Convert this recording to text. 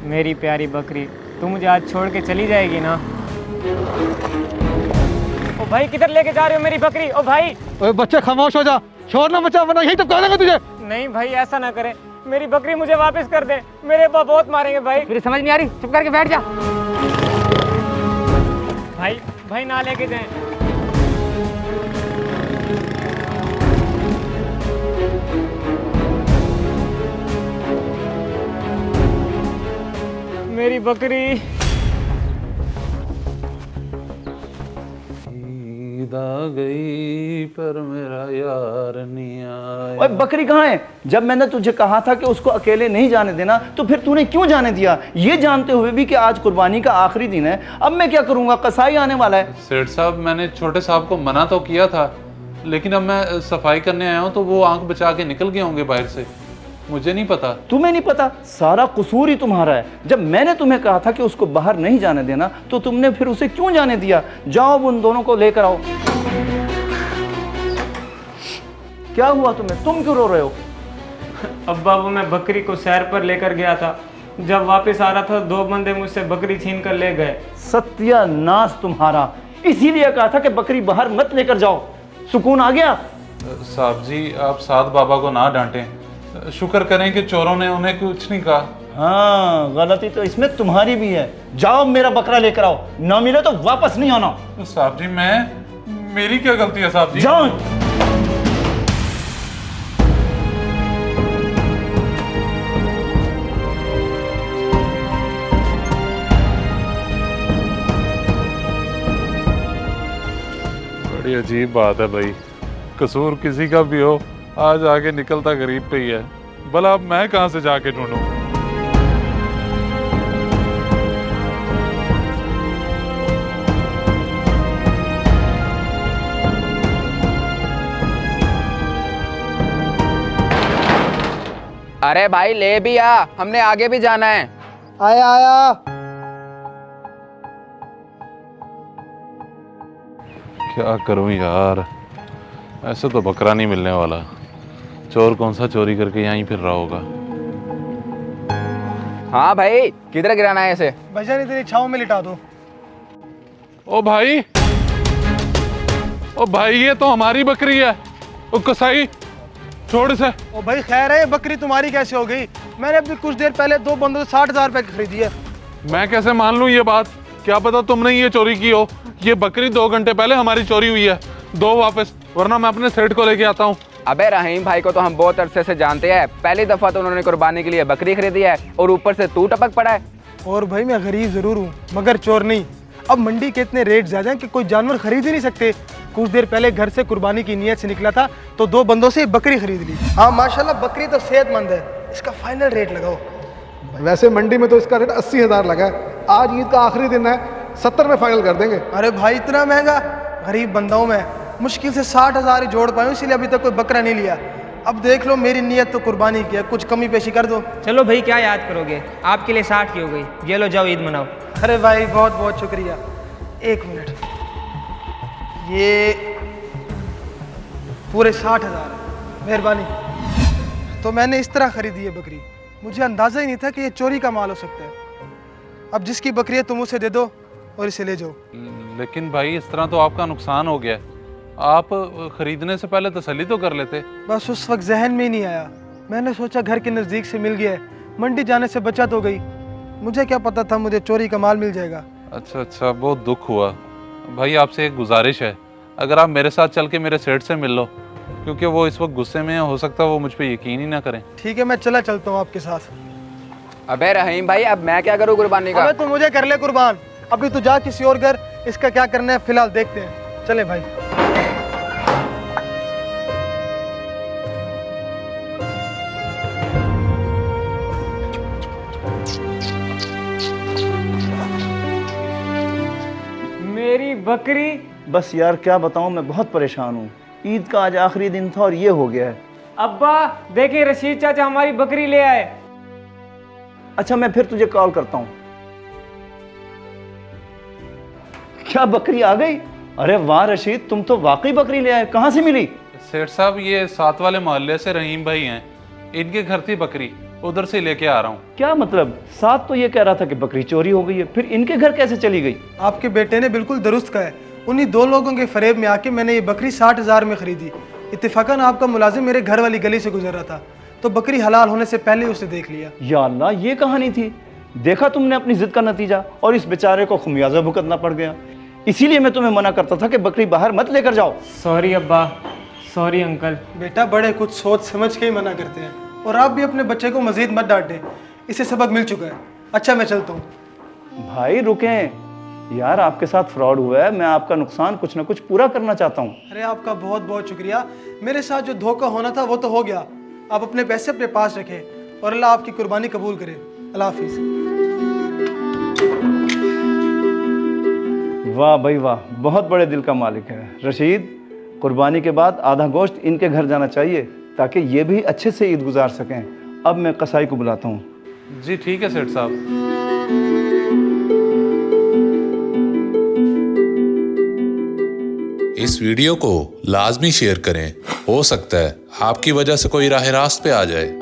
मेरी प्यारी बकरी, तू मुझे आज छोड़ के चली जाएगी ना? ओ भाई, किधर लेके जा रहे हो मेरी बकरी? ओ भाई! ओए बच्चे खामोश हो जा, शोर ना मचा वरना यही टपका देंगे तुझे। नहीं भाई, ऐसा ना करे, मेरी बकरी मुझे वापस कर दे, मेरे पापा बहुत मारेंगे भाई। फिर समझ नहीं आ रही, चुप करके बैठ जा। भाई भाई ना लेके जाएं। मेरी बकरी। ईद आ गई पर मेरा यार नहीं आया। ओए बकरी कहाँ है? जब मैंने तुझे कहा था कि उसको अकेले नहीं जाने देना तो फिर तूने क्यों जाने दिया, ये जानते हुए भी कि आज कुर्बानी का आखिरी दिन है। अब मैं क्या करूंगा, कसाई आने वाला है। सेठ साहब, मैंने छोटे साहब को मना तो किया था, लेकिन अब मैं सफाई करने आया हूँ तो वो आंख बचा के निकल गए होंगे बाहर से। मुझे नहीं पता। तुम्हें नहीं पता? सारा कसूर ही तुम्हारा है। जब मैंने तुम्हें कहा था कि उसको बाहर नहीं जाने देना तो तुमने फिर उसे क्यों जाने दिया? जाओ उन दोनों को लेकर आओ। क्या हुआ तुम्हें? तुम क्यों रो रहे हो? अब्बा, वो मैं बकरी को सैर पर लेकर गया था, जब वापस आ रहा था दो बंदे मुझसे बकरी छीन कर ले गए। सत्यानाश तुम्हारा, इसीलिए कहा था कि बकरी बाहर मत लेकर जाओ। सुकून आ गया? साहब जी, आप साद बाबा को ना डांटें। शुक्र करें कि चोरों ने उन्हें कुछ नहीं कहा। हाँ, गलती तो इसमें तुम्हारी भी है। जाओ मेरा बकरा लेकर आओ, ना मिले तो वापस नहीं आना। साहब जी, मेरी क्या गलती है साहब जी? जाओ। बड़ी अजीब बात है भाई, कसूर किसी का भी हो, आज आगे निकलता गरीब पे ही है। भला अब मैं कहां से जाके ढूंढूं? अरे भाई ले भी आ, हमने आगे भी जाना है। आया आया। क्या करूं यार, ऐसे तो बकरा नहीं मिलने वाला। चोर कौन सा चोरी करके यहीं फिर रहा होगा। हाँ भाई, किधर गिराना है इसे? भैया नहीं, तेरी छाव में लिटा दो। ओ भाई, ओ भाई, ये तो हमारी बकरी है। ओ कसाई, छोड़ इसे। ओ भाई खैर है, बकरी तुम्हारी कैसे हो गई? मैंने अभी कुछ देर पहले दो बंदों से 60,000 रुपए की खरीदी है। मैं कैसे मान लूं ये बात? क्या पता तुमने ये चोरी की हो। ये बकरी 2 घंटे पहले हमारी चोरी हुई है। दो वापस, वरना मैं अपने सेठ को लेके आता हूँ। अबे रहीम भाई को तो हम बहुत अरसे से जानते हैं। पहली दफा तो उन्होंने कुर्बानी के लिए बकरी खरीदी है और ऊपर से तू टपक पड़ा है। और भाई मैं गरीब जरूर हूँ मगर चोर नहीं। अब मंडी के इतने रेट ज्यादा हैं कि कोई जानवर खरीद ही नहीं सकते। कुछ देर पहले घर से कुर्बानी की नीयत से निकला था तो दो बंदों से बकरी खरीद ली। हाँ माशाल्लाह, बकरी तो सेहतमंद है। इसका फाइनल रेट लगाओ। वैसे मंडी में तो इसका रेट 80,000 लगा है। आज ईद का आखिरी दिन है, 70 में फाइनल कर देंगे। अरे भाई इतना महंगा? गरीब बंदा हूँ मैं, मुश्किल से 60,000 ही जोड़ पाया हूँ, इसीलिए अभी तक कोई बकरा नहीं लिया। अब देख लो, मेरी नीयत तो कुर्बानी की है, कुछ कमी पेशी कर दो। चलो भाई, क्या याद करोगे, आपके लिए 60 की हो गई। ये लो, जाओ ईद मनाओ। अरे भाई बहुत बहुत शुक्रिया। एक मिनट, ये पूरे 60,000 है, मेहरबानी। तो मैंने इस तरह खरीदी है बकरी, मुझे अंदाज़ा ही नहीं था कि ये चोरी का माल हो सकता है। अब जिसकी बकरी है तुम उसे दे दो और इसे ले जाओ। लेकिन भाई, इस तरह तो आपका नुकसान हो गया। आप खरीदने से पहले तसल्ली तो कर लेते। बस उस वक्त जहन में ही नहीं आया। मैंने सोचा घर के नज़दीक से मिल गया है, मंडी जाने से बचत हो गई। मुझे क्या पता था मुझे चोरी का माल मिल जाएगा। अच्छा, बहुत दुख हुआ भाई। आपसे एक गुजारिश है, अगर आप मेरे साथ चल के मेरे सेठ से मिल लो, क्योंकि वो इस वक्त गुस्से में है, हो सकता है वो मुझ पे यकीन ही ना करें। ठीक है, मैं चलता हूँ आपके साथ। अबे रहीम भाई, अब मैं क्या करूँ कुर्बानी का? अबे तू मुझे कर ले कुर्बान, अभी तू जा किसी और घर, इसका क्या करना है फिलहाल देखते हैं। चले भाई। मेरी बकरी। बस यार क्या बताऊं, मैं बहुत परेशान हूँ। ईद का आज आखिरी दिन था और ये हो गया है। अब्बा देखिए, रशीद चाचा हमारी बकरी ले आए। अच्छा, मैं फिर तुझे कॉल करता हूँ। क्या बकरी आ गई? अरे वाह रशीद, तुम तो वाकई बकरी ले आए। कहाँ से मिली? सेठ साहब, ये साथ वाले मोहल्ले से रहीम भाई हैं, इनके घर थी बकरी। उधर से लेके आ रहा हूँ। क्या मतलब? साथ तो ये कह रहा था कि बकरी चोरी हो गई है, फिर इनके घर कैसे चली गई? आपके बेटे ने बिल्कुल दुरुस्त कहा है। उन्हीं दो लोगों के फरेब में आके मैंने ये बकरी 60,000 में खरीदी। इत्तेफाकन आपका मुलाजिम मेरे घर वाली गली से गुजर रहा था, तो बकरी हलाल होने से पहले उसे देख लिया। या अल्लाह, ये कहानी थी। देखा तुमने अपनी जिद का नतीजा, और इस बेचारे को खुमियाजा भुगतना पड़ गया। इसीलिए मैं तुम्हें मना करता था कि बकरी बाहर मत लेकर जाओ। सॉरी अब्बा, सॉरी अंकल। बेटा, बड़े कुछ सोच समझ के ही मना करते हैं, और आप भी अपने बच्चे को मजीद मत डांटें, इसे सबक मिल चुका है। अच्छा, मैं चलता हूँ। भाई रुकें यार, आपके साथ फ्रॉड हुआ है, मैं आपका नुकसान कुछ ना कुछ पूरा करना चाहता हूँ। अरे आपका बहुत बहुत शुक्रिया। मेरे साथ जो धोखा होना था वो तो हो गया। आप अपने पैसे अपने पास रखें और अल्लाह आपकी कुर्बानी कबूल करे। अल्लाह हाफिज़। वाह भाई वाह, बहुत बड़े दिल का मालिक है रशीद। कुर्बानी के बाद आधा गोश्त इनके घर जाना चाहिए ताकि ये भी अच्छे से ईद गुजार सकें। अब मैं कसाई को बुलाता हूँ। जी ठीक है सेठ साहब। इस वीडियो को लाजमी शेयर करें। हो सकता है आपकी वजह से कोई राह रास्त पे आ जाए।